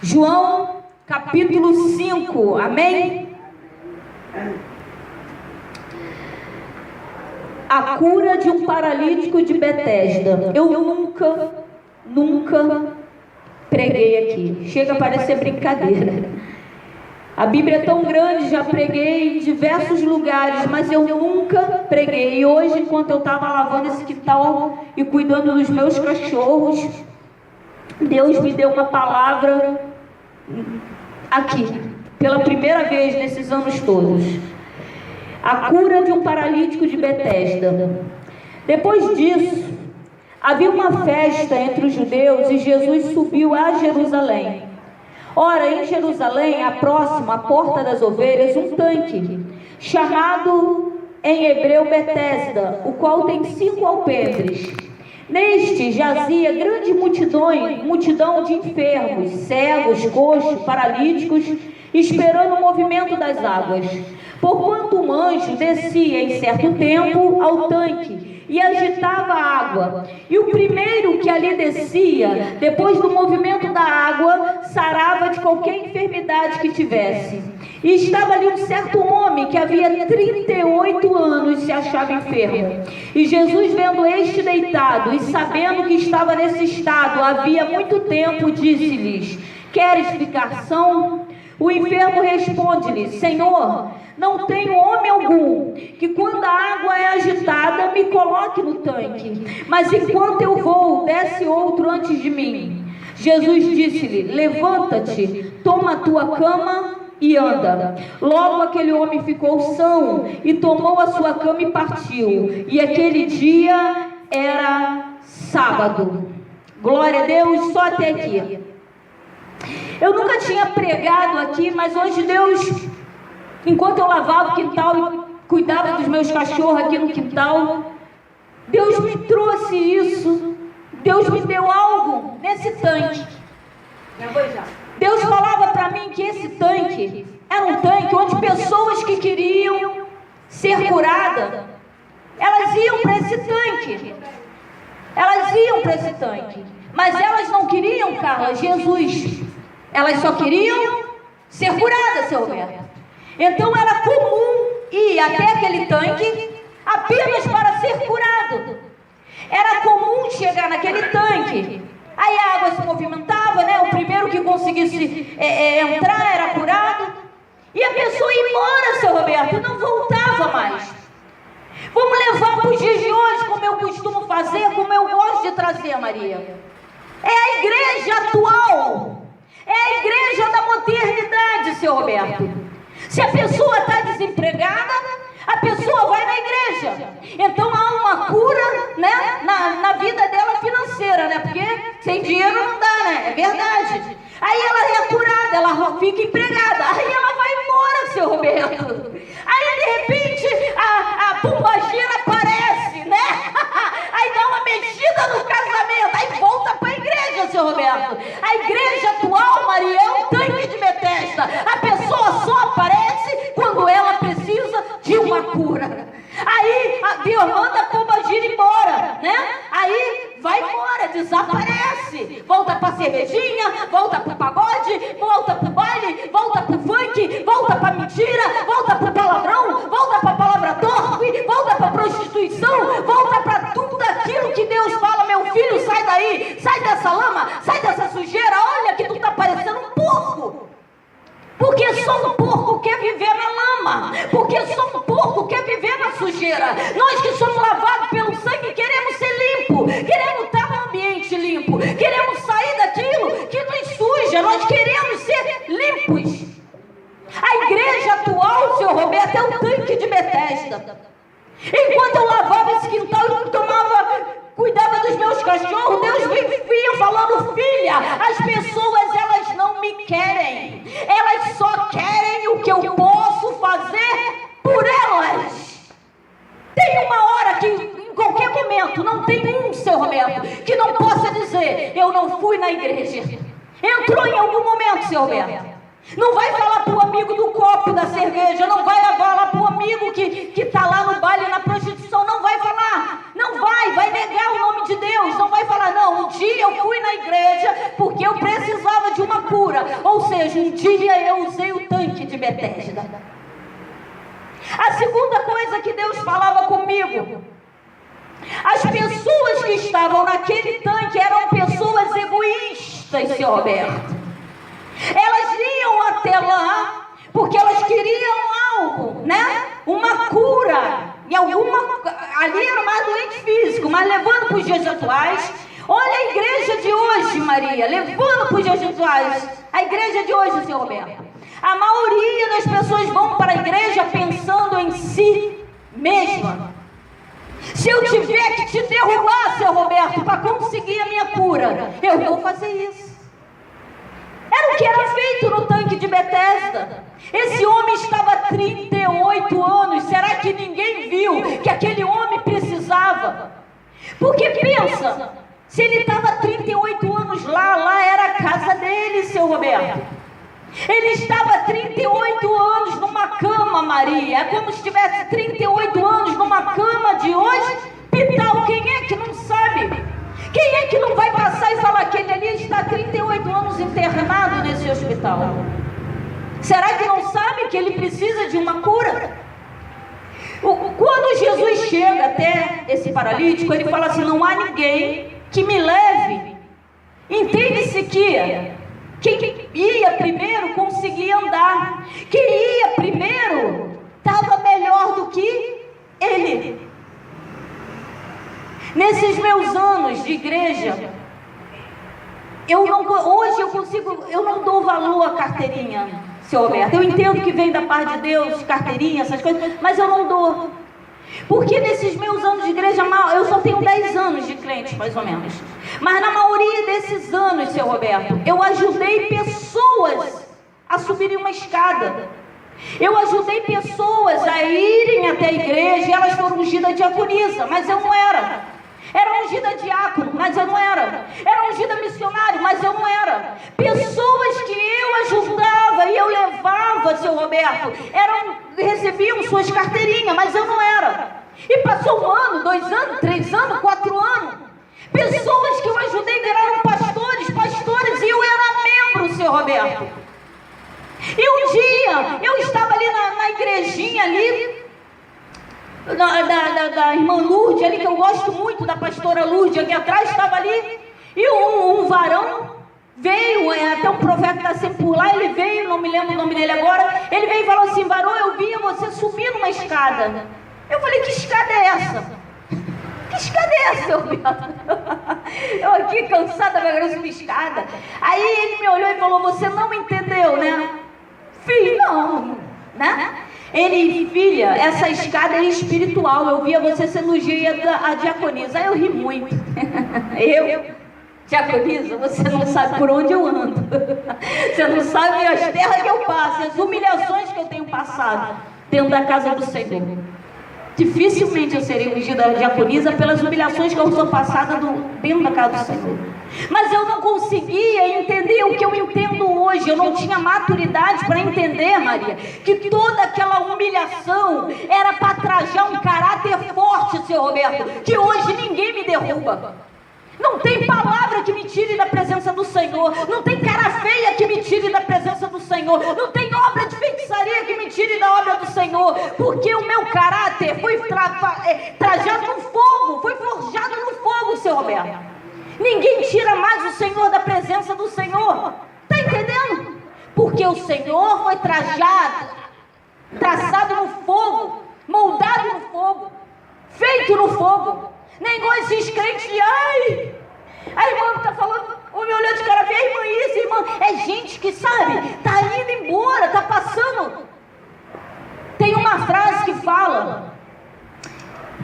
João capítulo 5, amém? A cura de um paralítico de Betesda. Eu nunca preguei aqui. Chega a parecer brincadeira. A Bíblia é tão grande, já preguei em diversos lugares, mas eu nunca preguei. E hoje, enquanto eu estava lavando esse quintal e cuidando dos meus cachorros, Deus me deu uma palavra aqui, pela primeira vez nesses anos todos. A cura de um paralítico de Betesda. Depois disso, havia uma festa entre os judeus e Jesus subiu a Jerusalém. Ora, em Jerusalém, próximo à porta das ovelhas, um tanque, chamado em hebreu Betesda, o qual tem 5 alpendres. Neste jazia grande multidão de enfermos, cegos, coxos, paralíticos, esperando o movimento das águas. Porquanto um anjo descia em certo tempo ao tanque e agitava a água, e o primeiro que ali descia, depois do movimento da água, sarava de qualquer enfermidade que tivesse. E estava ali um certo homem que havia 38 anos se achava enfermo. E Jesus, vendo este deitado e sabendo que estava nesse estado havia muito tempo, disse-lhes: queres ficar são? O enfermo responde-lhe: Senhor, não tenho homem algum que quando a água é agitada me coloque no tanque, mas enquanto eu vou, desce outro antes de mim. Jesus disse-lhe: levanta-te, toma a tua cama e anda. Logo aquele homem ficou são e tomou a sua cama e partiu. E aquele dia era sábado. Glória a Deus, só até aqui. Eu nunca tinha pregado aqui, mas hoje Deus, enquanto eu lavava o quintal e cuidava dos meus cachorros aqui no quintal, Deus me trouxe isso. Deus me deu algo nesse tanque. Deus falava para mim que esse tanque era um tanque onde pessoas que queriam ser curadas, elas iam para esse tanque. Elas iam para esse tanque. Mas elas não queriam, Carla, Jesus. Elas só queriam ser curadas, seu Roberto. Então era comum ir até aquele tanque apenas para ser curado. Era comum chegar naquele tanque. Aí a água se movimentava, né? O primeiro que conseguisse entrar era curado. E a pessoa ia embora, seu Roberto, e não voltava mais. Vamos levar para os dias de hoje, como eu costumo fazer, como eu gosto de trazer, Maria. É a igreja atual. É a igreja da modernidade, seu Roberto. Se a pessoa está desempregada, a pessoa vai na igreja. Então há uma cura, né, na vida dela financeira, né? Porque sem dinheiro não dá, né? É verdade. Aí ela é curada, ela fica empregada. Aí ela vai embora, seu Roberto. Aí de repente a pombagira aparece, né? Aí dá uma mexida no casamento. Aí volta para a igreja, seu Roberto. A igreja atual, Maria, é um tanque de Betesda. A pessoa só aparece quando ela precisa de uma cura. Aí Deus manda a pombagira embora, né? Aí vai embora, desaparece. Volta pra cervejinha, volta pro pagode, volta pro baile, volta pro funk, volta pra mentira, volta pro palavrão, volta pra palavra torpe, volta pra prostituição, volta pra tudo aquilo que Deus fala: meu filho, sai daí, sai dessa lama, sai dessa sujeira, olha que tu tá parecendo um porco. Porque só um porco quer viver na lama. Porque só um porco quer viver na sujeira. Nós que somos lavados pelo sangue queremos ser limpos. Queremos estar num ambiente limpo. Queremos sair daquilo que nos suja. Nós queremos ser limpos. A igreja atual, seu Roberto, é um tanque de Betesda. Enquanto eu lavava esse quintal e cuidava dos meus cachorros, Deus vinha falando: filha, as pessoas elas não me querem. Elas só querem o que eu posso fazer por elas. Tem uma hora que, em qualquer momento, não tem um, seu Roberto, que não possa dizer: eu não fui na igreja. Entrou em algum momento, seu Roberto. Não vai falar para o amigo do copo da cerveja, não vai falar para o amigo que está lá no baile, na prostituição, não vai falar, não vai negar o nome de Deus, não vai falar: não, um dia eu fui na igreja porque eu precisava de uma cura, Ou seja, um dia eu usei o tanque de Betesda. A segunda coisa que Deus falava comigo: as pessoas que estavam naquele tanque eram pessoas egoístas, seu Roberto. Elas iam até lá porque elas queriam algo, né? Uma cura. E ali era mais doente físico, mas levando para os dias atuais. Olha a igreja de hoje, Maria, levando para os dias atuais. A igreja de hoje, seu Roberto. A maioria das pessoas vão para a igreja pensando em si mesma. Se eu tiver que te derrubar, seu Roberto, para conseguir a minha cura, eu vou fazer isso. Era o que era feito no tanque de Betesda. Esse homem estava há 38 anos. Será que ninguém viu que aquele homem precisava? Porque pensa, se ele estava há 38 anos lá era a casa dele, seu Roberto. Ele estava há 38 anos numa cama, Maria. É como se tivesse 38 anos numa cama de hospital. Quem é que não sabe? Quem é que não vai passar e falar que ele ali está há 38 anos internado nesse hospital? Será que não sabe que ele precisa de uma cura? Quando Jesus chega até esse paralítico, ele fala assim: não há ninguém que me leve. Entende-se que quem ia primeiro conseguia andar. Quem ia primeiro estava melhor do que ele. Nesses meus anos de igreja, hoje eu não dou valor à carteirinha, seu Roberto. Eu entendo que vem da parte de Deus, carteirinha, essas coisas, mas eu não dou. Porque nesses meus anos de igreja, eu só tenho 10 anos de crente, mais ou menos. Mas na maioria desses anos, seu Roberto, eu ajudei pessoas a subirem uma escada. Eu ajudei pessoas a irem até a igreja e elas foram ungidas de diaconisa, mas eu não era. Era ungida diácono, mas eu não era. Era ungida missionário, mas eu não era. Pessoas que eu ajudava e eu levava, seu Roberto, recebiam suas carteirinhas, mas eu não era. E passou 1 ano, 2 anos, 3 anos, 4 anos. Pessoas que eu ajudei viraram pastores, e eu era membro, seu Roberto. E um dia, eu estava ali na igrejinha ali, da irmã Lourdes ali, que eu gosto muito da pastora Lourdes, aqui atrás estava ali, e um varão veio, até um profeta que está sempre por lá, ele veio, não me lembro o nome dele agora, ele veio e falou assim: varão, eu via você subir numa escada. Eu falei: que escada é essa? Que escada é essa, seu Beto? Eu aqui cansada, vai subir escada. Aí ele me olhou e falou: você não entendeu, né? Filho, não, né? Ele: filha, essa escada é espiritual. Eu via você sendo ungida a diaconisa. Aí eu ri muito. Diaconisa, você não sabe por onde eu ando. Você não sabe as terras que eu passo, as humilhações que eu tenho passado dentro da casa do Senhor. Dificilmente eu serei ungida a diaconisa pelas humilhações que eu sou passada dentro da casa do Senhor. Mas eu não conseguia entender o que eu entendo hoje. Eu não tinha maturidade para entender, Maria, que toda aquela humilhação era para trajar um caráter forte, seu Roberto, que hoje ninguém me derruba. Não tem palavra que me tire da presença do Senhor. Não tem cara feia que me tire da presença do Senhor. Não tem obra de feitiçaria que me tire da obra do Senhor. Porque o meu caráter foi trajado no fogo, foi forjado no fogo, seu Roberto. Ninguém tira mais o Senhor da presença do Senhor. Está entendendo? Porque o Senhor foi traçado no fogo, moldado no fogo, feito no fogo. Nem igual esses crentes de ai, a irmã está falando, me olhou de cara feia, irmã isso, irmã. É gente que, sabe, está indo embora, está passando. Tem uma frase que fala,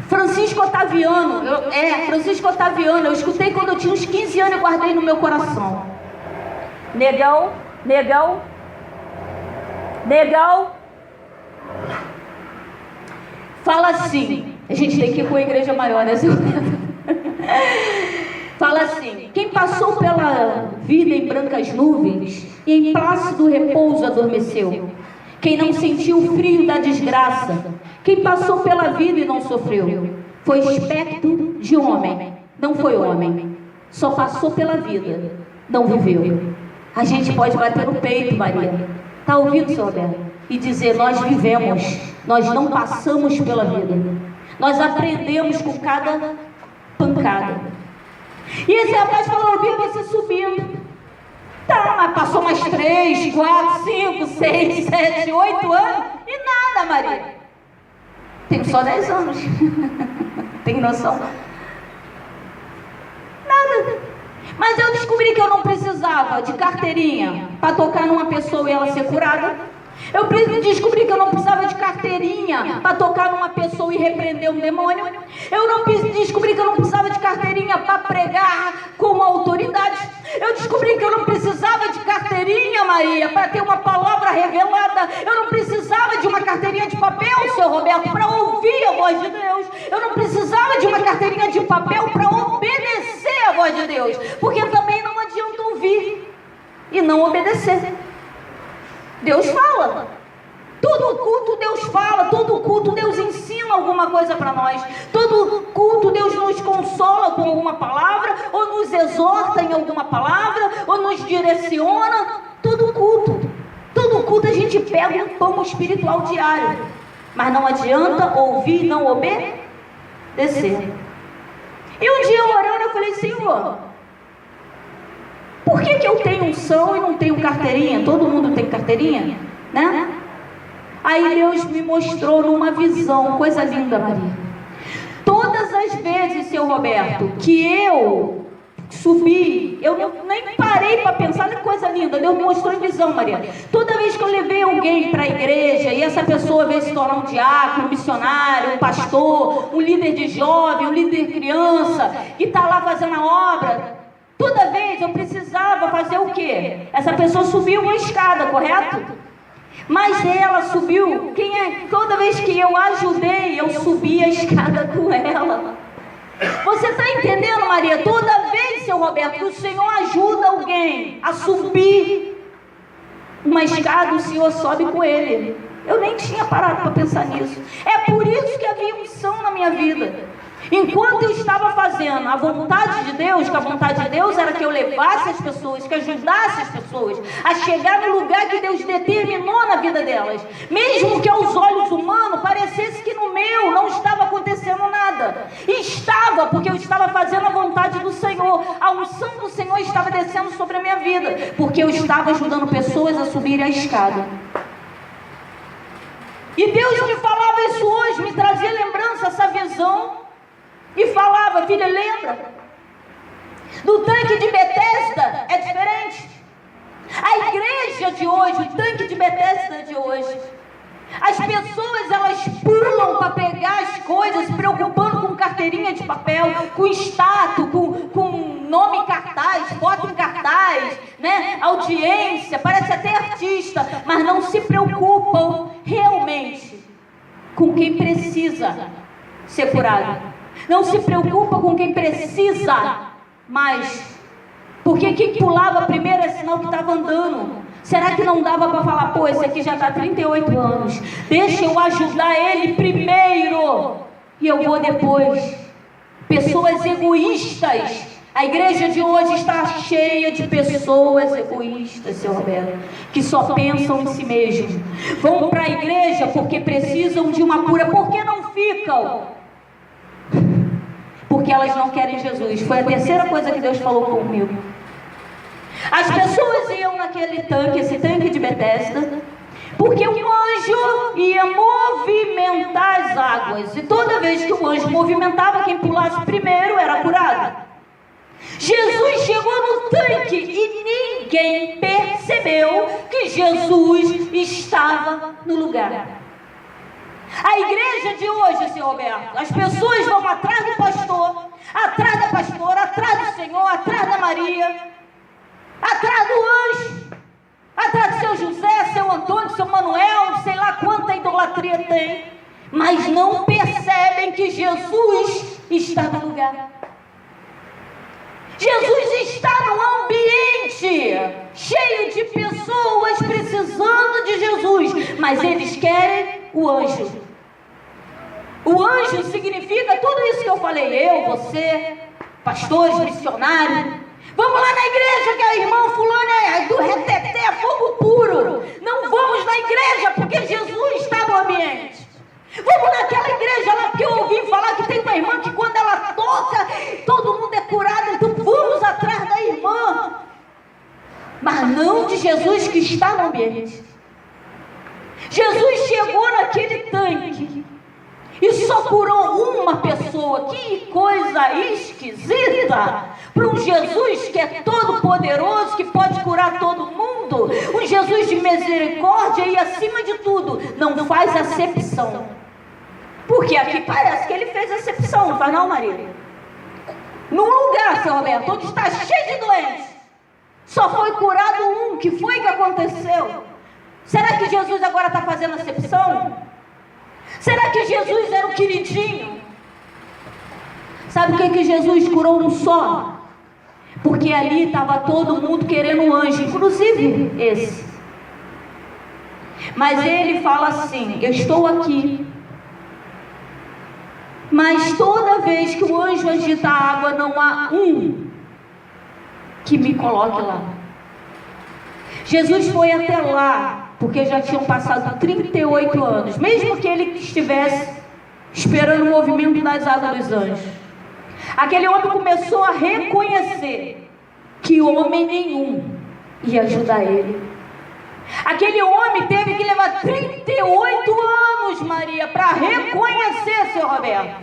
Francisco Otaviano, eu escutei quando eu tinha uns 15 anos e guardei no meu coração. Negão, fala assim, a gente tem que ir com a igreja maior, né? Fala assim: quem passou pela vida em brancas nuvens e em plácido repouso adormeceu. Quem não sentiu o frio da desgraça, quem passou pela vida e não sofreu, foi espectro de homem, não foi homem. Só passou pela vida, não viveu. a gente pode bater no peito, Maria. Está ouvindo, seu Roberto? E dizer, nós vivemos, nós não passamos pela vida. Nós aprendemos com cada pancada. E esse rapaz falou, eu vi você subindo. Tá, mas passou mais 3, 4, 5, 6, 7, 8 anos e nada, Maria. Tenho só 10 anos. Tem noção? Nada. Mas eu descobri que eu não precisava de carteirinha para tocar numa pessoa e ela ser curada. Eu descobri que eu não precisava de carteirinha para tocar numa pessoa e repreender um demônio. Eu descobri que eu não precisava de carteirinha para pregar com autoridade. Eu descobri que eu não precisava de carteirinha, Maria, para ter uma palavra revelada. Eu não precisava de uma carteirinha de papel, seu Roberto, para ouvir a voz de Deus. Eu não precisava de uma carteirinha de papel para obedecer a voz de Deus. Porque também não adianta ouvir e não obedecer. Deus fala. Todo culto Deus fala, todo culto Deus ensina alguma coisa para nós. Todo culto Deus nos consola com alguma palavra, ou nos exorta em alguma palavra, ou nos direciona. Todo culto a gente pega um pão espiritual diário. Mas não adianta ouvir e não obedecer. E um dia orando eu falei, Senhor, por que eu tenho unção e não tenho carteirinha? Todo mundo tem carteirinha, né? Aí Deus me mostrou numa visão, coisa linda, Maria. Todas as vezes, seu Roberto, que eu subi, eu nem parei para pensar, que coisa linda, Deus me mostrou em visão, Maria. Toda vez que eu levei alguém para a igreja, e essa pessoa veio se tornar um diácono, um missionário, um pastor, um líder de jovem, um líder de criança, que está lá fazendo a obra, toda vez eu precisava fazer o quê? Essa pessoa subiu uma escada, correto? Mas ela subiu, toda vez que eu ajudei, eu subi a escada com ela. Você está entendendo, Maria? Toda vez, seu Roberto, que o Senhor ajuda alguém a subir uma escada, o Senhor sobe com ele. Eu nem tinha parado para pensar nisso. É por isso que havia unção na minha vida. Enquanto eu estava fazendo a vontade de Deus, que a vontade de Deus era que eu levasse as pessoas, que ajudasse as pessoas a chegar no lugar que Deus determinou na vida delas, mesmo que aos olhos humanos parecesse que no meu não estava acontecendo nada. E estava, porque eu estava fazendo a vontade do Senhor. A unção do Senhor estava descendo sobre a minha vida, porque eu estava ajudando pessoas a subirem a escada. E Deus me falava isso hoje, me trazia lembrança, essa visão. E falava, filha, lembra? Do tanque de Betesda é diferente. A igreja de hoje, o tanque de Betesda de hoje, as pessoas elas pulam para pegar as coisas, se preocupando com carteirinha de papel, com status, com nome em cartaz, foto em cartaz, né? Audiência, parece até artista, mas não se preocupam realmente com quem precisa ser curado. Não se preocupa com quem precisa mais. Porque quem pulava primeiro é sinal que estava andando. Será que não dava para falar, pô, esse aqui já está há 38 anos. Deixa eu ajudar ele primeiro e eu vou depois. Pessoas egoístas. A igreja de hoje está cheia de pessoas egoístas, seu Roberto, que só pensam em si mesmos. Vão para a igreja porque precisam de uma cura. Por que não ficam? Porque elas não querem Jesus. Foi a terceira coisa que Deus falou comigo. As pessoas iam naquele tanque, esse tanque de Betesda, porque o anjo ia movimentar as águas. E toda vez que o anjo movimentava, quem pulasse primeiro era curado. Jesus chegou no tanque e ninguém percebeu que Jesus estava no lugar. A igreja de hoje, seu Roberto, as pessoas vão atrás do pastor, atrás da pastora, atrás do Senhor, atrás da Maria, atrás do anjo, atrás do seu José, seu Antônio, seu Manuel, sei lá quanta idolatria tem, mas não percebem que Jesus está no lugar. Jesus está no ambiente cheio de pessoas precisando de Jesus, mas eles querem o anjo. O anjo significa tudo isso que eu falei, eu, você, pastores, missionários. Vamos lá na igreja que a irmã fulana é do mas não de Jesus que está no ambiente. Jesus chegou naquele tanque e só curou uma pessoa. Que coisa esquisita para um Jesus que é todo poderoso, que pode curar todo mundo, um Jesus de misericórdia e, acima de tudo, não faz acepção. Porque aqui parece que ele fez acepção, não faz não, Maria? Num lugar, seu Roberto, onde está cheio de doentes, só foi curado um. Que foi que aconteceu? Será que Jesus agora está fazendo acepção? Será que Jesus era um queridinho? Sabe o que Jesus curou um só? Porque ali estava todo mundo querendo um anjo, inclusive esse. Mas ele fala assim: eu estou aqui, mas toda vez que o anjo agita a água, não há um que me coloque lá. Jesus foi até lá, porque já tinham passado 38 anos, mesmo que ele estivesse esperando o movimento das águas dos anjos. Aquele homem começou a reconhecer que homem nenhum ia ajudar ele. Aquele homem teve que levar 38 anos, Maria, para reconhecer, seu Roberto,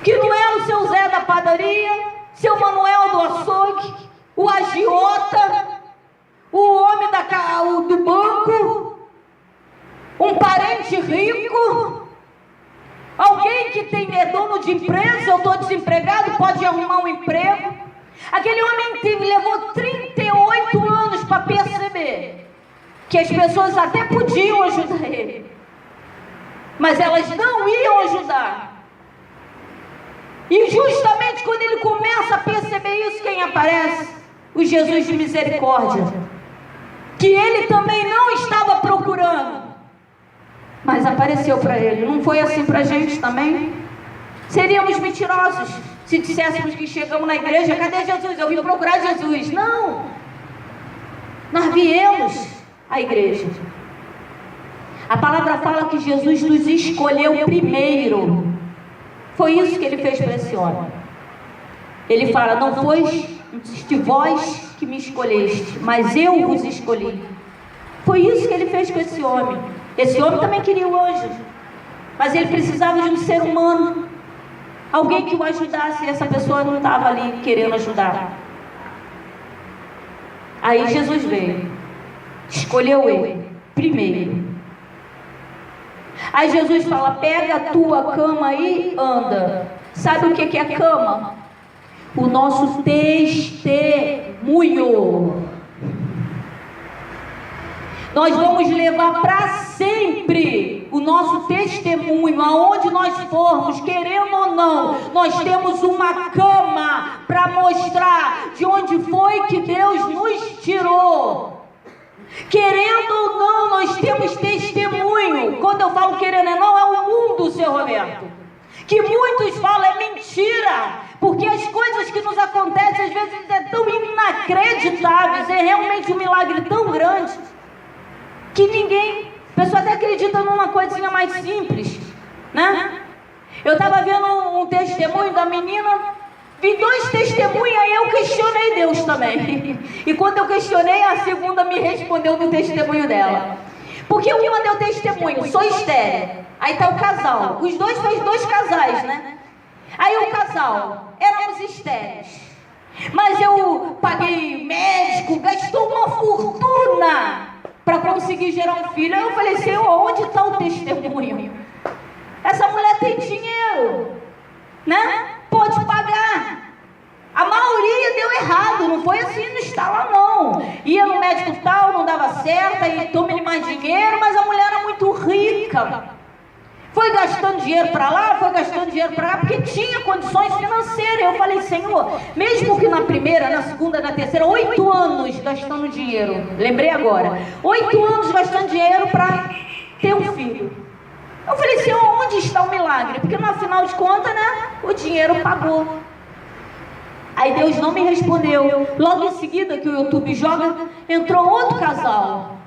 que não era o seu Zé da padaria, seu Manuel do açougue, o agiota, o homem do banco, um parente rico, alguém que é dono de empresa. Eu estou desempregado, pode arrumar um emprego. Aquele homem levou 38 anos para perceber que as pessoas até podiam ajudar ele, mas elas não iam ajudar. E justamente quando ele começa a perceber isso, quem aparece? O Jesus de misericórdia, que ele também não estava procurando, mas apareceu para ele. Não foi assim para a gente também? Seríamos mentirosos se disséssemos que chegamos na igreja: cadê Jesus? Eu vim procurar Jesus. Não, nós viemos à igreja. A palavra fala que Jesus nos escolheu primeiro. Foi isso que ele fez para esse homem. Ele fala: não foste vós que me escolheste, mas eu vos escolhi. Foi isso que ele fez com esse homem. Esse homem também queria o anjo, mas ele precisava de um ser humano, alguém que o ajudasse, e essa pessoa não estava ali querendo ajudar. Aí Jesus veio, escolheu ele primeiro. Aí Jesus fala: pega a tua cama e anda. Sabe o que é a cama? O nosso testemunho. Nós vamos levar para sempre o nosso testemunho, aonde nós formos, querendo ou não. Nós temos uma cama para mostrar de onde foi que Deus nos tirou. Querendo ou não, nós temos testemunho. Quando eu falo querendo ou não, é o mundo, seu Roberto, que muitos falam é mentira, porque as coisas que nos acontecem às vezes é tão inacreditáveis, é realmente um milagre tão grande que a pessoa até acredita numa coisinha mais simples, né? Eu estava vendo um testemunho da menina, vi 2 testemunhos, aí eu questionei Deus também. E quando eu questionei, a segunda me respondeu no testemunho dela. Porque uma deu testemunho: sou estéril. Aí está o casal, os dois fez 2 casais, né? Aí o casal, éramos estéreis, mas eu paguei médico, gastou uma fortuna para conseguir gerar um filho. Aí eu falei: Senhor, onde está o testemunho? Essa mulher tem dinheiro, né? Pode pagar. A maioria deu errado, não foi assim no estalo não. Ia no médico tal, não dava certo, aí toma-lhe mais dinheiro, mas a mulher era muito rica. Foi gastando dinheiro para lá, foi gastando dinheiro para lá, porque tinha condições financeiras. Eu falei: Senhor, mesmo que na primeira, na segunda, na terceira, 8 anos gastando dinheiro. Lembrei agora, 8 anos gastando dinheiro para ter um filho. Eu falei: Senhor, onde está o milagre? Porque no final de contas, né, o dinheiro pagou. Aí Deus não me respondeu. Logo em seguida, que o YouTube joga, entrou outro casal.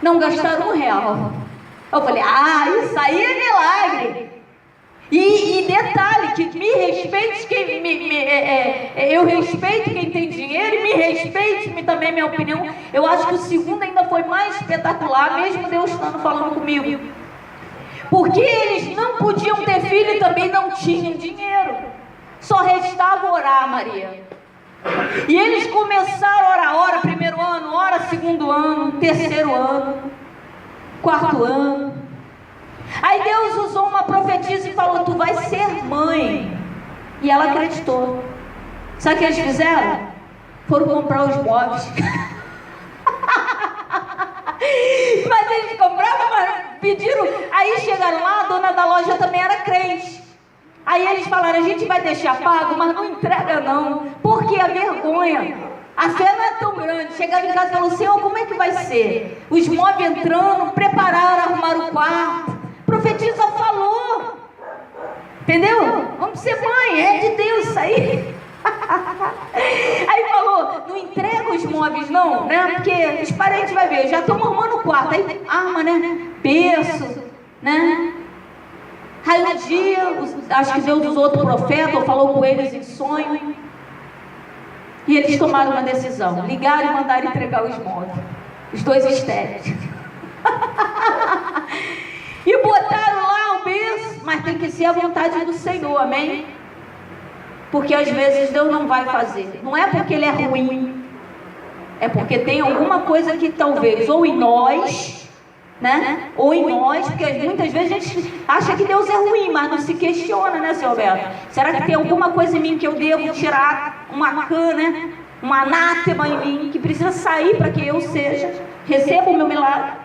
Não gastaram R$1. Eu falei: isso aí é milagre. E detalhe, que me respeite quem eu respeito quem tem dinheiro, e me respeite também minha opinião. Eu acho que o segundo ainda foi mais espetacular, mesmo Deus estando falando comigo. Porque eles não podiam ter filho e também não tinham dinheiro. Só restava orar, Maria. E eles começaram a orar, ora primeiro ano, ora segundo ano, terceiro ano, quarto ano. Aí Deus usou uma profetisa e falou: tu vai ser mãe. E ela acreditou. Sabe o que eles fizeram? Foram comprar os móveis. Mas eles compravam, mas pediram. Aí chegaram lá, a dona da loja também era crente. Aí eles falaram: a gente vai deixar pago, mas não entrega não, porque a vergonha, a fé não é tão grande. Chegaram em casa e falaram: Senhor, como é que vai ser? Os móveis entrando, prepararam, arrumaram o quarto. A profetisa falou, entendeu? Vamos ser mãe, é de Deus isso aí. Aí falou: não entrega os móveis não, né? Porque os parentes vão ver, já estão arrumando o quarto. Aí arma, né? Berço, né? Aí um dia, acho que Deus usou outro profeta, ou falou com eles em sonho, e eles tomaram uma decisão, ligaram e mandaram entregar os móveis, os dois estéreis. E botaram lá o berço, mas tem que ser a vontade do Senhor, amém? Porque às vezes Deus não vai fazer, não é porque Ele é ruim, é porque tem alguma coisa que talvez, ou em nós, né? Ou em nós, porque muitas vezes a gente acha que Deus é ruim, mas não se questiona, né, seu Alberto? Será que tem alguma coisa em mim que eu devo tirar uma cana, um anátema em mim, que precisa sair para que eu receba o meu milagre?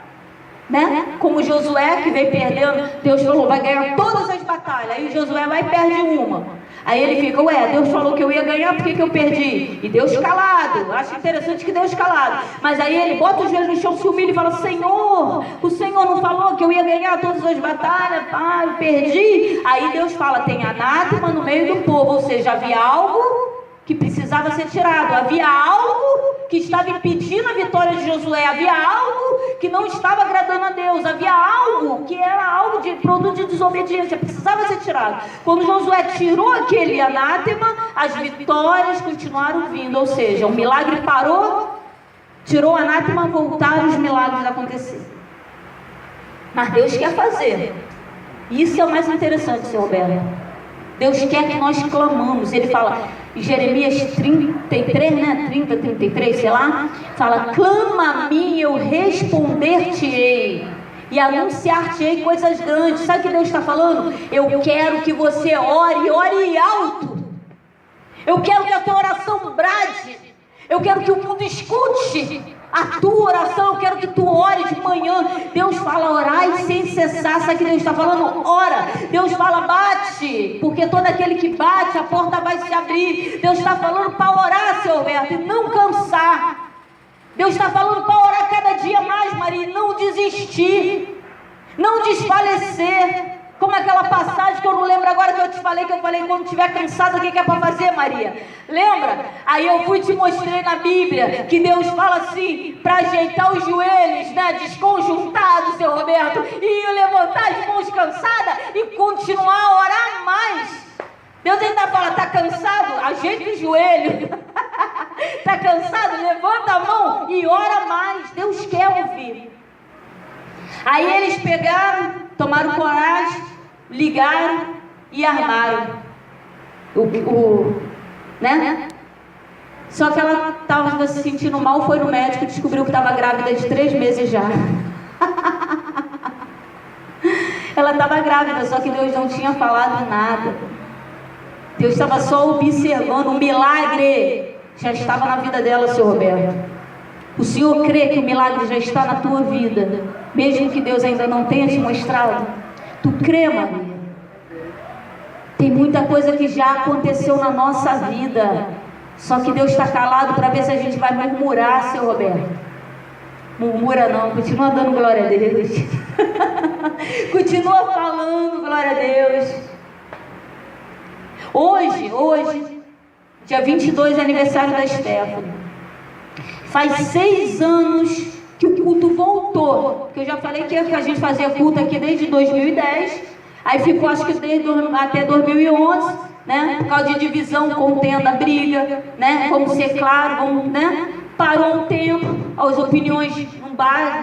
Né? Como Josué, que veio perdendo, Deus falou: vai ganhar todas as batalhas. Aí Josué vai e perde uma. Aí ele fica: ué, Deus falou que eu ia ganhar, por que eu perdi? E Deus calado. Acho interessante que Deus calado. Mas aí ele bota os joelhos no chão, se humilha e fala: Senhor, o Senhor não falou que eu ia ganhar todas as batalhas? Ah, eu perdi. Aí Deus fala: tem anátema no meio do povo. Ou seja, havia algo que precisava ser tirado, havia algo que estava impedindo a vitória de Josué, havia algo que não estava agradando a Deus, havia algo que era algo de produto de desobediência, precisava ser tirado. Quando Josué tirou aquele anátema, as vitórias continuaram vindo, ou seja, o milagre parou, tirou o anátema, voltaram os milagres a acontecer. Mas Deus quer fazer. Isso é o mais interessante, seu Roberto. Deus quer que nós clamamos. Ele fala em Jeremias 33, né? 30, 33, sei lá. Fala: clama a mim, eu responder-te-ei e anunciar-te-ei coisas grandes. Sabe o que Deus está falando? Eu quero que você ore alto. Eu quero que a tua oração brade. Eu quero que o mundo escute a tua oração. Eu quero que tu ore de manhã. Deus fala: orai sem cessar. Sabe o que Deus está falando? Ora. Deus fala: bate, porque todo aquele que bate, a porta vai se abrir. Deus está falando para orar, seu Alberto, e não cansar. Deus está falando para orar cada dia mais, Maria, e não desistir, não desfalecer. Como aquela passagem que eu não lembro agora, que eu te falei, quando estiver cansado, o que é para fazer, Maria? Lembra? Aí eu fui te mostrei na Bíblia, que Deus fala assim, para ajeitar os joelhos, né, desconjuntados, seu Roberto, e levantar as mãos cansadas e continuar a orar mais. Deus ainda fala: está cansado? Ajeita o joelho. Está cansado? Levanta a mão e ora mais. Deus quer ouvir. Aí eles pegaram, tomaram coragem, ligaram e armaram né? Só que ela estava se sentindo mal, foi no médico e descobriu que estava grávida de 3 meses já. Ela estava grávida, só que Deus não tinha falado nada. Deus estava só observando. O milagre já estava na vida dela, seu Roberto. O Senhor crê que o milagre já está na tua vida, mesmo que Deus ainda não tenha te mostrado? Tu crê, Maria? Tem muita coisa que já aconteceu na nossa vida, só que Deus está calado para ver se a gente vai murmurar, seu Roberto. Murmura não, continua dando glória a Deus. Continua falando glória a Deus. Hoje, dia 22 é aniversário da Stephanie. Faz 6 anos que o culto voltou. Que eu já falei que a gente fazia culto aqui desde 2010. Aí ficou, acho que até 2011, né? Por causa de divisão, contenda, briga, né? Vamos ser claros, vamos, né? Parou um tempo, as opiniões não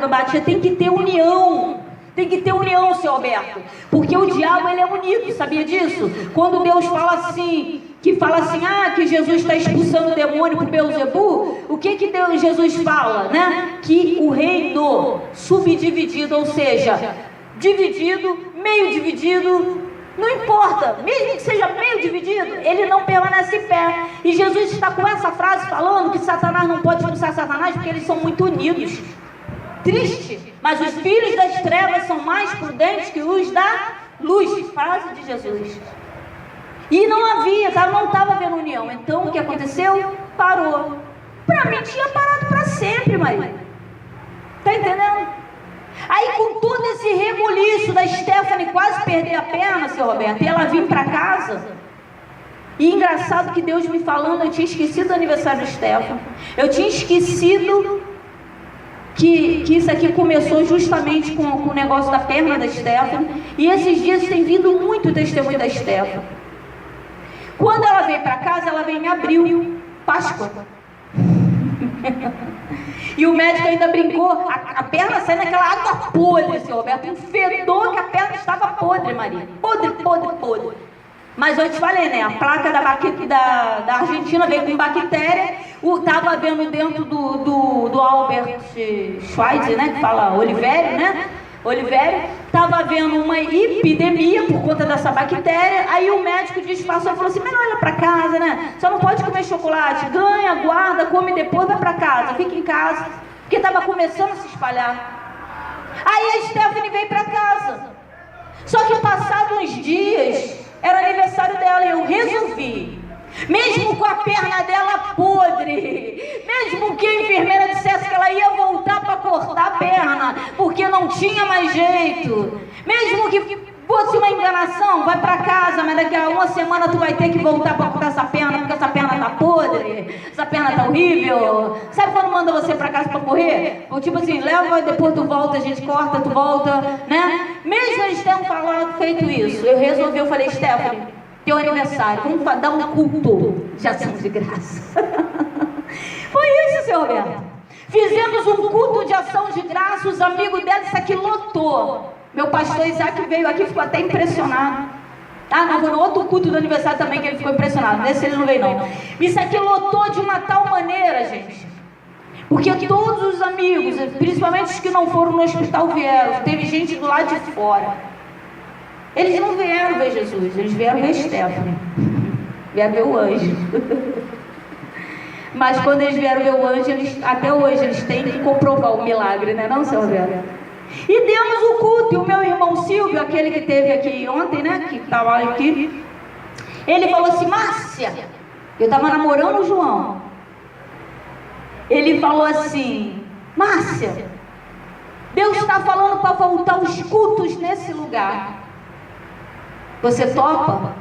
batiam, tem que ter união. Tem que ter união, seu Alberto, porque o diabo, ele é unido, sabia disso? Quando Deus fala assim, que Jesus está expulsando o demônio por Beelzebu, o que Jesus fala, né? Que o reino subdividido, ou seja, dividido, meio dividido, não importa, mesmo que seja meio dividido, ele não permanece em pé. E Jesus está com essa frase falando que Satanás não pode expulsar Satanás porque eles são muito unidos. Triste, mas os filhos das trevas são mais prudentes que os da luz. Frase de Jesus. E não estava havendo união. Então o que aconteceu? Parou. Para mim tinha parado para sempre, Maria. Está entendendo? Aí com todo esse rebuliço da Stephanie quase perder a perna, seu Roberto, e ela vir para casa. E engraçado que Deus me falando, eu tinha esquecido o aniversário da Stephanie. Eu tinha esquecido que isso aqui começou justamente com o negócio da perna da Stephanie. E esses dias tem vindo muito testemunho da Stephanie. Quando ela veio para casa, ela veio em abril, Páscoa. E o médico ainda brincou, a perna saindo naquela água podre, seu Roberto, um fedor que a perna estava podre, Maria. Podre. Mas eu te falei, né? A placa da Argentina veio com bactéria. Estava vendo dentro do Albert Schweitzer, né? Que fala Oliveira, né? Oliveira. Estava havendo uma epidemia por conta dessa bactéria. Aí o médico disfarçou e falou assim: melhor ir para casa, né? Só não pode comer chocolate. Ganha, guarda, come depois, vai para casa. Fica em casa. Porque estava começando a se espalhar. Aí a Stephanie veio para casa. Só que passados uns dias, era aniversário dela e eu resolvi, mesmo com a perna dela podre, mesmo que a enfermeira dissesse que ela ia voltar para cortar a perna, porque não tinha mais jeito, mesmo que fosse uma enganação, vai para casa, mas daqui a uma semana tu vai ter que voltar para cortar essa perna, porque essa perna tá podre, essa perna tá horrível. Sabe quando manda você para casa para morrer? Ou tipo assim, leva, depois tu volta, a gente corta, tu volta, né? Mesmo eles tendo feito isso, eu falei, Stephanie, teu aniversário, vamos dar um culto de ação de graça. Foi isso, seu Roberto. Fizemos um culto de ação de graça, os amigos dela, isso aqui lotou. Meu pastor Isaac veio aqui e ficou até impressionado. Não, foi no outro culto do aniversário também que ele ficou impressionado. Nesse ele não veio, não. Isso aqui lotou de uma tal maneira, gente. Porque todos os amigos, principalmente os que não foram no hospital, vieram. Teve gente do lado de fora. Eles não vieram ver Jesus, eles vieram ver Stephanie. Vieram ver o anjo. Mas quando eles vieram ver o anjo, até hoje eles têm que comprovar o milagre, né, não, seu Roberto? E demos o culto, e o meu irmão Silvio, aquele que esteve aqui ontem, né, que estava aqui, ele falou assim: Márcia, eu estava namorando o João. Ele falou assim: Márcia, Deus está falando para voltar os cultos nesse lugar. Você topa?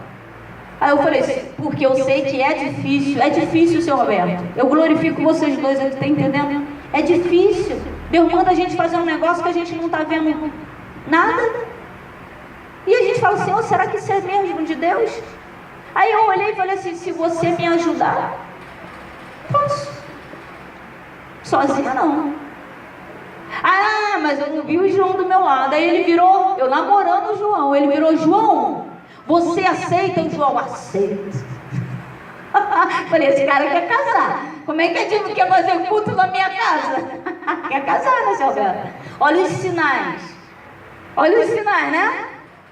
Aí eu falei, porque eu sei que é difícil, seu Roberto. Eu glorifico vocês dois, você está entendendo? É difícil. Deus manda a gente fazer um negócio que a gente não está vendo nada. E a gente fala assim: será que isso é mesmo de Deus? Aí eu olhei e falei assim: se você me ajudar, posso. Sozinha não. Mas eu não vi o João do meu lado. Aí ele virou, eu namorando o João, ele virou: João, você aceita? O João: aceita. Falei, esse cara quer casar. Como é que a gente quer fazer culto na minha casa? Quer casar, né, seu Alberto? Olha os sinais. Olha os sinais, né?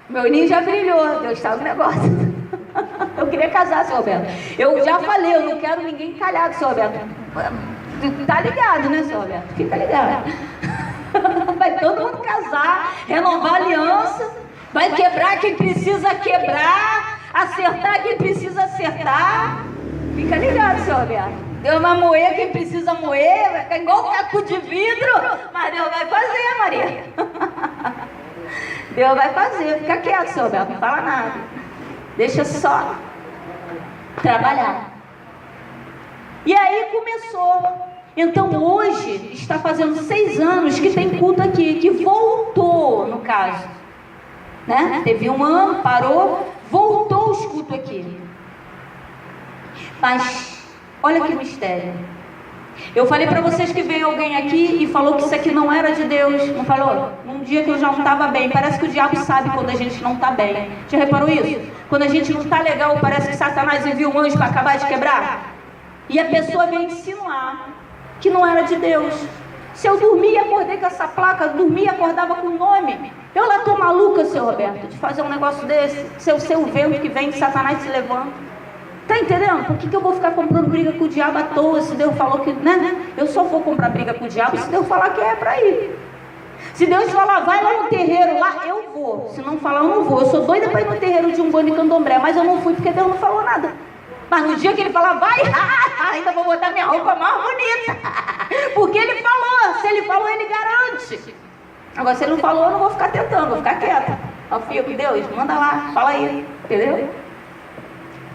Meu ninho já brilhou. Deus está no negócio. Eu queria casar, seu Alberto. Eu já falei, eu não quero ninguém calhado, seu Alberto. Tá ligado, né, seu Alberto? Fica ligado. Vai todo mundo casar, renovar a aliança, vai quebrar quem precisa quebrar, acertar quem precisa acertar. Fica ligado, seu Alberto. Deus vai moer quem precisa moer, vai ficar igual caco de vidro, mas Deus vai fazer, Maria. Deus vai fazer. Fica quieto, seu Alberto, não fala nada. Deixa só trabalhar. E aí começou. Então hoje está fazendo 6 anos que tem culto aqui, que voltou, no caso. né? Teve um ano, parou, voltou o escuto aqui. Mas, olha que mistério. Eu falei para vocês que veio alguém aqui e falou que isso aqui não era de Deus. Não falou? Num dia que eu já não estava bem. Parece que o diabo sabe quando a gente não está bem. Já reparou isso? Quando a gente não está legal, parece que Satanás envia um anjo para acabar de quebrar. E a pessoa vem insinuar que não era de Deus. Se eu dormia e acordei com essa placa, dormia e acordava com o nome. Eu lá estou maluca, seu Roberto, de fazer um negócio desse. Seu vento que vem de Satanás se levanta. Tá entendendo? Por que eu vou ficar comprando briga com o diabo à toa? Se Deus falou que, né? Eu só vou comprar briga com o diabo se Deus falar que é para ir. Se Deus falar, vai lá no terreiro, lá, eu vou. Se não falar, eu não vou. Eu sou doida para ir no terreiro de Umbanda e Candomblé, mas eu não fui porque Deus não falou nada. Mas no dia que ele falar, vai, ainda vou botar minha roupa mais bonita. Porque ele falou. Se ele falou, ele garante. Agora, se ele não falou, eu não vou ficar tentando, vou ficar quieta. Confio que Deus, manda lá, fala aí. Entendeu?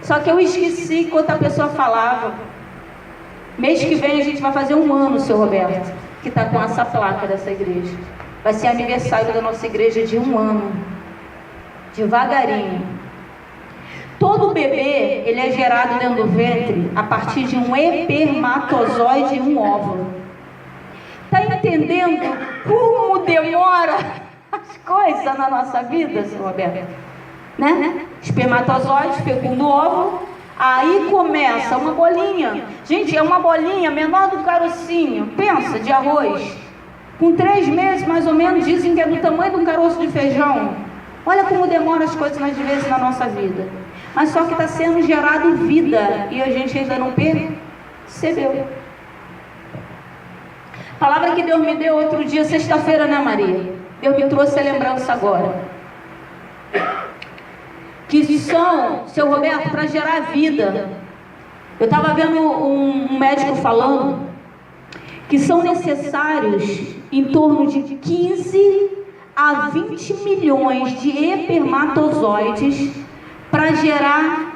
Só que eu esqueci enquanto a pessoa falava. Mês que vem a gente vai fazer um ano, seu Roberto, que está com essa placa dessa igreja. Vai ser aniversário da nossa igreja de 1 ano. Devagarinho. Todo bebê, ele é gerado dentro do ventre a partir de um espermatozoide e um óvulo. Está entendendo como demora as coisas na nossa vida, seu Roberto? Né? Espermatozoide, fecunda o óvulo, aí começa uma bolinha. Gente, é uma bolinha menor do carocinho, pensa, de arroz. Com 3 meses, mais ou menos, dizem que é do tamanho de um caroço de feijão. Olha como demora as coisas às vezes na nossa vida. Mas só que está sendo gerado vida e a gente ainda não percebeu. Palavra que Deus me deu outro dia, sexta-feira, né, Maria? Deus me trouxe a lembrança agora. Que são, seu Roberto, para gerar vida. Eu estava vendo um médico falando que são necessários em torno de 15 a 20 milhões de espermatozoides para gerar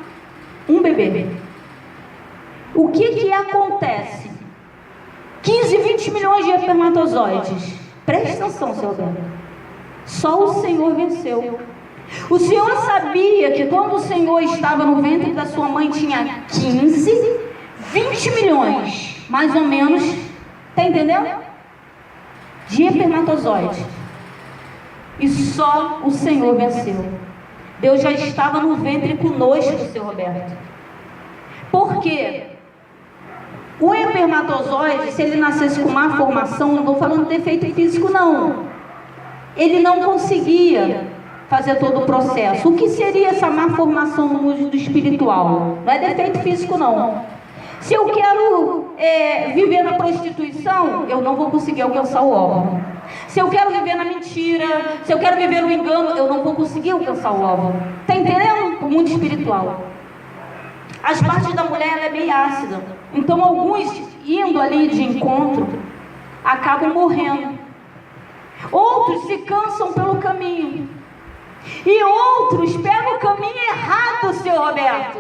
um bebê. O que acontece? 15, 20 milhões de espermatozoides. Preste atenção, seu Roberto. Só o Senhor venceu. O Senhor sabia que quando o Senhor estava no ventre da sua mãe tinha 15, 20 milhões, mais ou menos, está entendendo? De espermatozoide. E só o Senhor venceu. Deus já estava no ventre conosco, seu Roberto. Por quê? O espermatozoide, se ele nascesse com má formação, não estou falando de defeito físico, não. Ele não conseguia fazer todo o processo. O que seria essa má formação no mundo espiritual? Não é defeito físico, não. Se eu quero viver na prostituição, eu não vou conseguir alcançar o óvulo. Se eu quero viver na mentira, se eu quero viver no engano, eu não vou conseguir alcançar o óvulo. Está entendendo? O mundo espiritual. As partes da mulher, ela é bem ácida. Então, alguns indo ali de encontro, acabam morrendo. Outros se cansam pelo caminho. E outros pegam o caminho errado, seu Roberto.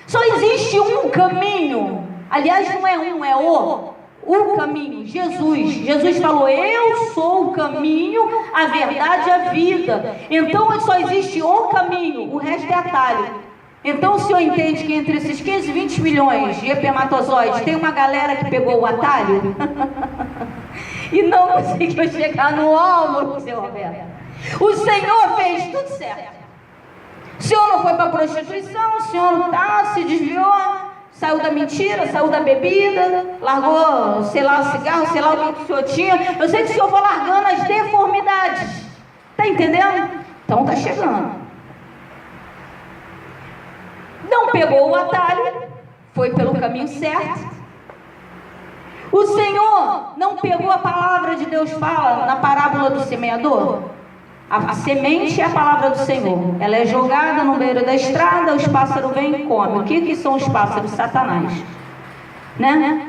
Só existe um caminho. Aliás, não é um, é o caminho. Jesus falou, eu sou o caminho, a verdade e a vida. Então só existe o caminho, o resto é atalho. Então o senhor entende que entre esses 15, 20 milhões de espermatozoides tem uma galera que pegou o atalho e não conseguiu chegar no óvulo, seu Roberto. O Senhor fez tudo certo. O senhor não foi para a prostituição, o senhor não se desviou, saiu da mentira, saiu da bebida, largou, sei lá, o cigarro, sei lá o que o senhor tinha. Eu sei que o senhor foi largando as deformidades. Está entendendo? Então está chegando. Não pegou o atalho, foi pelo caminho certo. O Senhor não pegou a palavra de Deus, fala na parábola do semeador. A semente é a palavra do Senhor. Ela é jogada no meio da estrada, os pássaros vêm e comem. O que são os pássaros? Satanás. Né?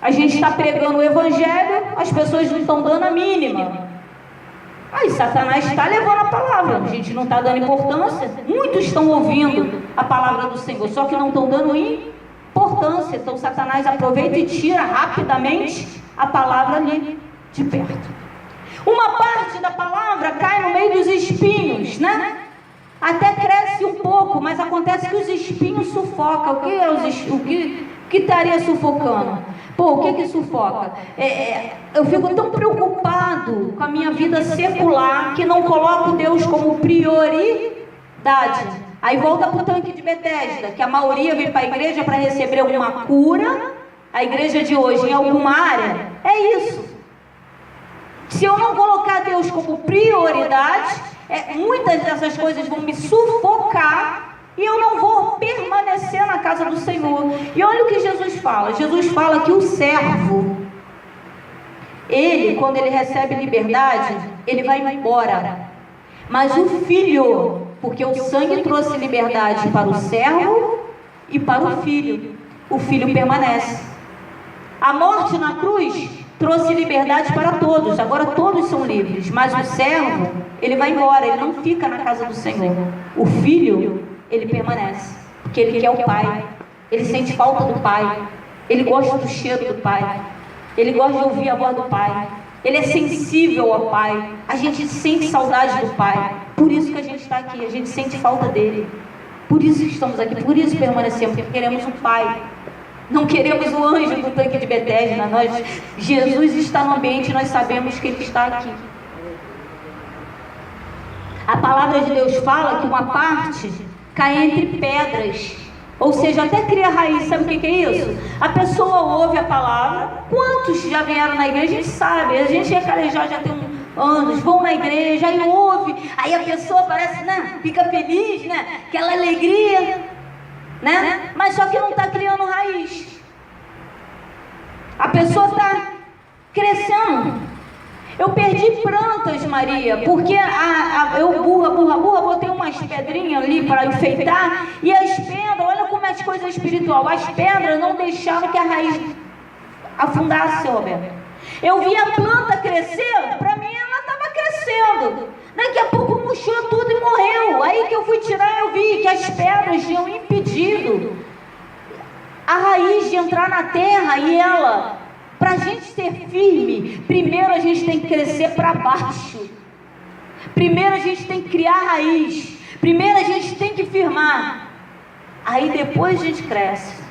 A gente está pregando o evangelho, as pessoas não estão dando a mínima. Aí Satanás está levando a palavra, a gente não está dando importância. Muitos estão ouvindo a palavra do Senhor, só que não estão dando importância. Então Satanás aproveita e tira rapidamente a palavra ali de perto. Uma parte da palavra cai no meio dos espinhos, né? Até cresce um pouco, mas acontece que os espinhos sufocam. O que estaria sufocando? Pô, o que sufoca? Eu fico tão preocupado com a minha vida secular que não coloco Deus como prioridade. Aí volta para o tanque de Betesda, que a maioria vem para a igreja para receber alguma cura. A igreja de hoje em alguma área, é isso. Se eu não colocar Deus como prioridade, muitas dessas coisas vão me sufocar e eu não vou permanecer na casa do Senhor. E olha o que Jesus fala. Jesus fala que o servo, ele, quando ele recebe liberdade, ele vai embora. Mas o filho, porque o sangue trouxe liberdade para o servo e para o filho permanece. A morte na cruz trouxe liberdade para todos, agora todos são livres, mas o servo, ele vai embora, ele não fica na casa do Senhor. O filho, ele permanece, porque ele quer o pai, ele sente falta do pai, ele gosta do cheiro do pai, ele gosta de ouvir a voz do pai, ele é sensível ao pai, a gente sente saudade do pai, por isso que a gente está aqui, a gente sente falta dele, por isso que estamos aqui, por isso permanecemos, porque queremos um pai. Não queremos o anjo do tanque de Betesda. Jesus está no ambiente e nós sabemos que Ele está aqui. A palavra de Deus fala que uma parte cai entre pedras, ou seja, até cria raiz. Sabe o que é isso? A pessoa ouve a palavra. Quantos já vieram na igreja? A gente sabe, a gente é calejado já tem anos, vão na igreja, aí ouve, aí a pessoa parece, né, fica feliz, né, aquela alegria, né? Mas só que não está criando raiz. A pessoa está crescendo. Eu perdi plantas, Maria, porque eu botei umas pedrinhas ali para enfeitar, e as pedras, olha como é as coisas espiritual, as pedras não deixaram que a raiz afundasse, Roberto. Eu vi a planta crescer, para mim ela estava crescendo. Daqui a pouco murchou tudo e morreu. Aí que eu fui tirar, eu vi que as pedras tinham impedido a raiz de entrar na terra. E ela, para a gente ser firme, primeiro a gente tem que crescer para baixo. Primeiro a gente tem que criar raiz. Primeiro a gente tem que firmar. Aí depois a gente cresce.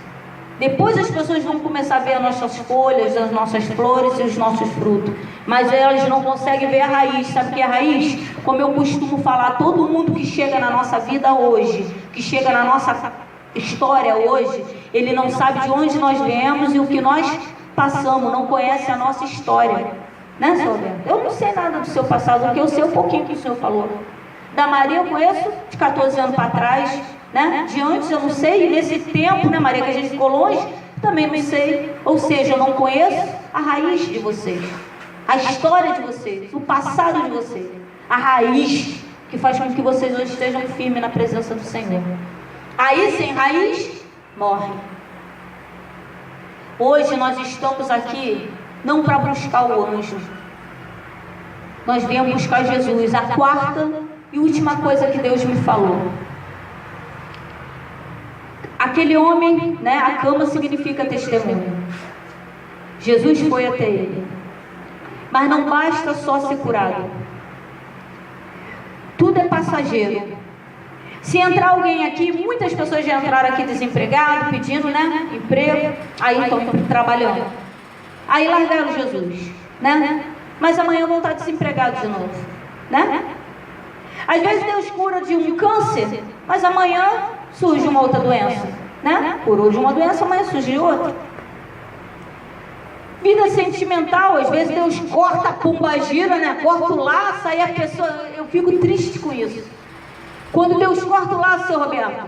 Depois as pessoas vão começar a ver as nossas folhas, as nossas flores e os nossos frutos. Mas elas não conseguem ver a raiz. Sabe o que é a raiz? Como eu costumo falar, todo mundo que chega na nossa vida hoje, que chega na nossa história hoje, ele não sabe de onde nós viemos e o que nós passamos, não conhece a nossa história. Né, senhor Roberto? Eu não sei nada do seu passado, porque eu sei um pouquinho que o senhor falou. Da Maria eu conheço de 14 anos para trás, né? De antes eu não sei, e nesse tempo, né, Maria, que a gente ficou longe, também não sei. Ou seja, eu não conheço a raiz de vocês, a história de vocês, o passado de vocês, a raiz que faz com que vocês hoje estejam firmes na presença do Senhor. Aí sem raiz, morre. Hoje nós estamos aqui não para buscar o anjo, nós viemos buscar Jesus. A quarta e última coisa que Deus me falou: aquele homem, né, a cama significa testemunho. Jesus foi até ele. Mas não basta só ser curado. Tudo é passageiro. Se entrar alguém aqui, muitas pessoas já entraram aqui desempregados, pedindo, né, emprego, aí estão trabalhando. Aí largaram Jesus, né? Mas amanhã vão estar desempregados de novo, né? Às vezes Deus cura de um câncer, mas amanhã surge uma outra doença, né? Curou de uma doença, amanhã surge outra. Vida sentimental, às vezes Deus corta a pombagira, né? Corta o laço, aí a pessoa, eu fico triste com isso. Quando Deus corta o laço, seu Roberto,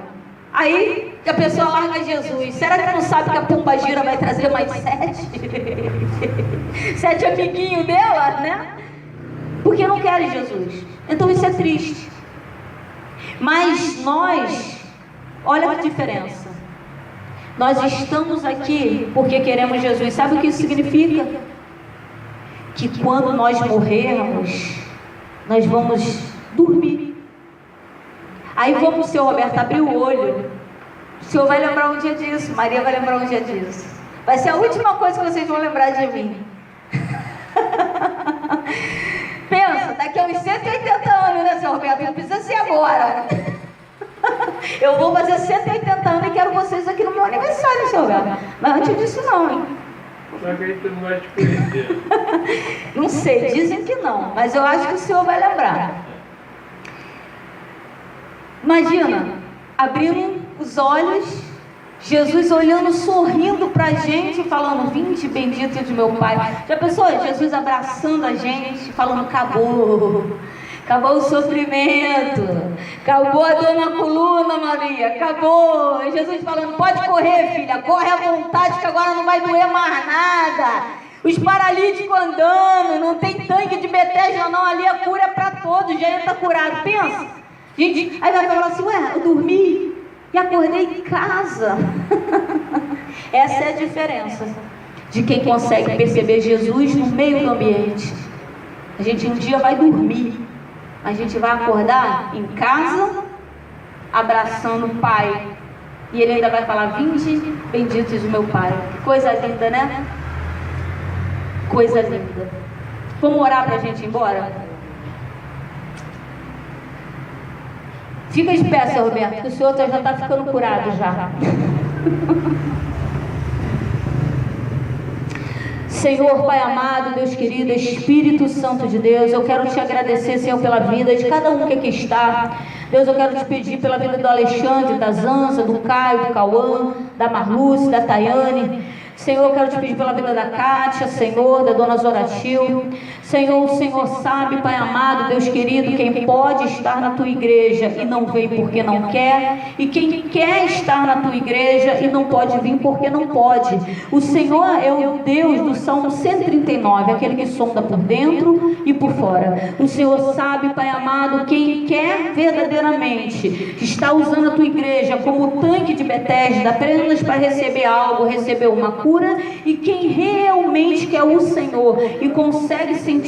aí a pessoa larga Jesus. Será que não sabe que a pombagira vai trazer mais 7? 7 amiguinhos dela, né? Porque não querem Jesus. Então isso é triste. Mas nós, olha que diferença. Nós estamos aqui porque queremos Jesus. Sabe o que isso significa? Que quando nós morrermos, nós vamos dormir. Aí vamos, seu Roberto, abrir o olho. O senhor vai lembrar um dia disso, Maria vai lembrar um dia disso. Vai ser a última coisa que vocês vão lembrar de mim. agora. Eu vou fazer 180 anos e quero vocês aqui no meu aniversário, seu Gabi. Mas antes disso não, hein? Só que aí tu não vai te conhecer. Não sei, dizem que não, mas eu acho que o senhor vai lembrar. Imagina, abrindo os olhos, Jesus olhando, sorrindo pra gente, falando, vinde bendito de meu Pai. Já pensou? Jesus abraçando a gente, falando, acabou. Acabou o sofrimento, acabou a dor na coluna, Maria, acabou. Jesus falando, pode correr, filha, corre à vontade que agora não vai doer mais nada. Os paralíticos andando, não tem tanque de Betesda não, ali a cura é para todos, já está curado. Pensa, gente, aí vai falar assim, ué, eu dormi e acordei em casa. Essa é a diferença de quem consegue perceber Jesus no meio do ambiente. A gente um dia vai dormir, a gente vai acordar em casa, abraçando o Pai. E Ele ainda vai falar, vinde benditos do meu Pai. Coisa linda, né? Coisa linda. Vamos orar para a gente ir embora? Fica de pé, seu Roberto, que o senhor já está ficando curado já. Senhor, Pai amado, Deus querido, Espírito Santo de Deus, eu quero te agradecer, Senhor, pela vida de cada um que aqui está. Deus, eu quero te pedir pela vida do Alexandre, da Zanza, do Caio, do Cauã, da Marluce, da Tayane. Senhor, eu quero te pedir pela vida da Kátia, Senhor, da Dona Zoratil. Senhor, o Senhor sabe, Pai amado, Deus querido, quem pode estar na tua igreja e não vem porque não quer, e quem quer estar na tua igreja e não pode vir porque não pode. O Senhor é o Deus do Salmo 139, aquele que sonda por dentro e por fora. O Senhor sabe, Pai amado, quem quer verdadeiramente está usando a tua igreja como tanque de Betesda apenas para receber algo, receber uma cura, e quem realmente quer o Senhor e consegue sentir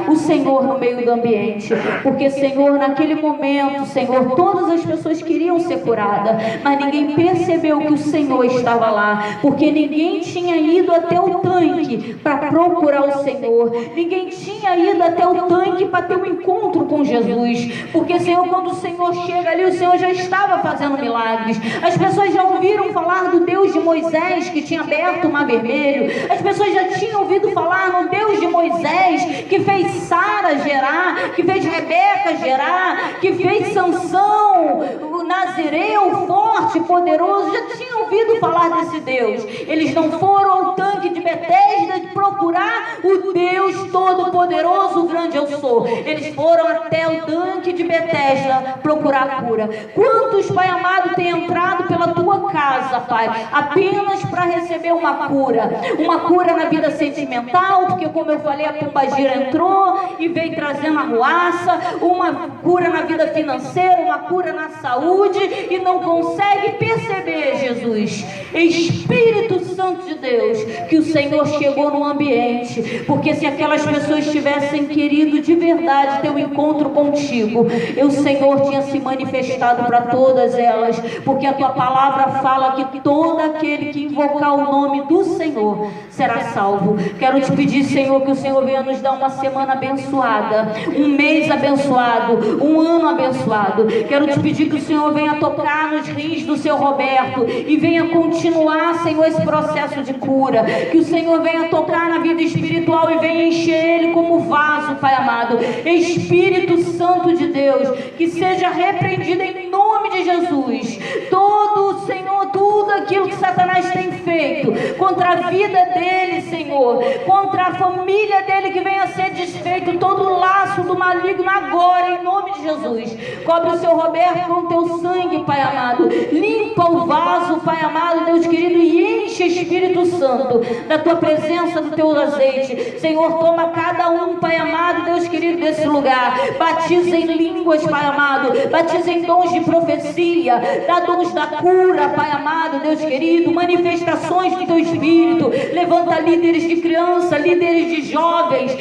o Senhor no meio do ambiente, porque Senhor, naquele momento, Senhor, todas as pessoas queriam ser curadas, mas ninguém percebeu que o Senhor estava lá, porque ninguém tinha ido até o tanque para procurar o Senhor, ninguém tinha ido até o tanque para ter um encontro com Jesus, porque Senhor, quando o Senhor chega ali, o Senhor já estava fazendo milagres. As pessoas já ouviram falar do Deus de Moisés que tinha aberto o mar vermelho, as pessoas já tinham ouvido falar no Deus de Moisés que fez Sara gerar, que fez Rebeca gerar, que fez Sansão, o Nazireu, forte, poderoso. Já tinham ouvido falar desse Deus. Eles não foram ao tanque de Betesda de procurar o Deus todo-poderoso, o grande eu sou. Eles foram até o tanque de Betesda procurar a cura. Quantos, Pai amado, têm entrado pela tua casa, Pai, apenas para receber uma cura na vida sentimental, porque como eu falei, a pombagira entrou e veio trazendo arruaça, uma cura na vida financeira, uma cura na saúde, e não consegue perceber, Jesus, Espírito Santo de Deus, que o Senhor chegou no ambiente, porque se aquelas pessoas tivessem querido de verdade ter um encontro contigo, o Senhor tinha se manifestado para todas elas, porque a tua palavra fala que todo aquele que invocar o nome do Senhor será salvo. Quero te pedir, Senhor, que o Senhor venha nos dar uma semana abençoada, um mês abençoado, um ano abençoado. Quero te pedir que o Senhor venha tocar nos rins do seu Roberto e venha continuar, Senhor, esse processo de cura. Que o Senhor venha tocar na vida espiritual e venha encher ele como vaso, Pai amado. Espírito Santo de Deus, que seja repreendido em nome de Jesus todo, Senhor, tudo aquilo que Satanás tem feito contra a vida dele, Senhor, contra a família dele, que venha a ser desfeito todo o laço do maligno agora, em nome de Jesus. Cobre o seu Roberto com o teu sangue, Pai amado. Limpa o vaso, Pai amado, Deus querido, e enche, Espírito Santo, da tua presença, do teu azeite. Senhor, toma cada um, Pai amado, Deus querido, desse lugar. Batiza em línguas, Pai amado. Batiza em dons de profecia. Dá dons da cura, Pai amado, Deus querido. Manifestações do teu Espírito. Levanta líderes de criança, líderes de jovens,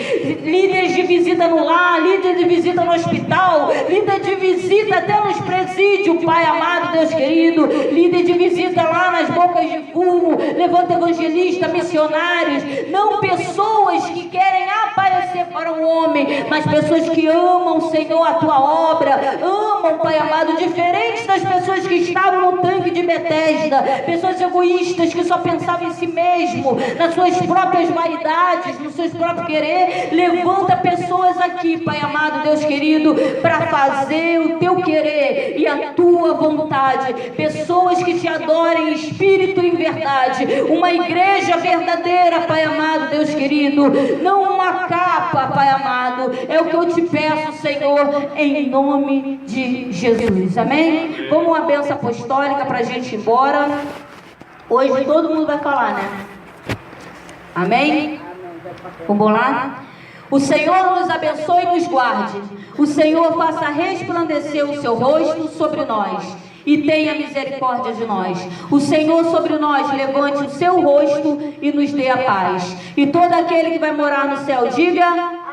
líderes de visita no lar, líderes de visita no hospital, líder de visita até nos presídios, Pai amado, Deus querido, líder de visita lá nas bocas de fumo. Levanta evangelistas, missionários, não pessoas que querem aparecer para o homem, mas pessoas que amam, Senhor, a tua obra, amam amam, Pai amado, diferente das pessoas que estavam no tanque de Betesda, pessoas egoístas que só pensavam em si mesmo, nas suas próprias vaidades, nos seus próprios querer. Levanta pessoas aqui, Pai amado, Deus querido, para fazer o teu querer e a tua vontade. Pessoas que te adorem em espírito e em verdade. Uma igreja verdadeira, Pai amado, Deus querido, não uma capa, Pai amado. É o que eu te peço, Senhor, em nome de Jesus. Amém? Vamos uma bênção apostólica para a gente ir embora. Hoje todo mundo vai falar, né? Amém? Vamos lá? O Senhor nos abençoe e nos guarde. O Senhor faça resplandecer o seu rosto sobre nós e tenha misericórdia de nós. O Senhor sobre nós levante o seu rosto e nos dê a paz. E todo aquele que vai morar no céu diga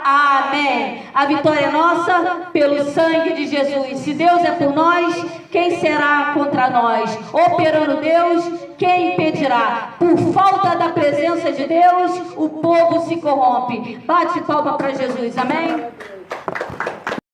amém. A vitória é nossa pelo sangue de Jesus. Se Deus é por nós, quem será contra nós? Operando Deus, quem impedirá? Por falta da presença de Deus, o povo se corrompe. Bate palma para Jesus, amém?